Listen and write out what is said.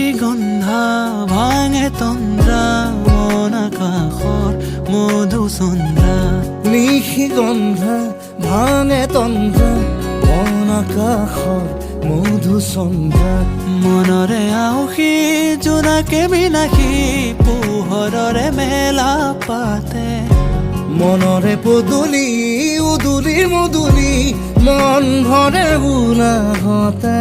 নিশি গন্ধা ভাঙে তন্দ্ৰা মন আকাশৰ মধুচন্দ্ৰা নিশি গন্ধা ভাঙে তন্দ্ৰা মন আকাশৰ মধুচন্দ্ৰা মনৰে আউসী জোনাকে বিনাশী পোহৰৰে মেলা পাতে মনৰে পদূলি উদুলি মুদুলি মন ভৰে উলাহতে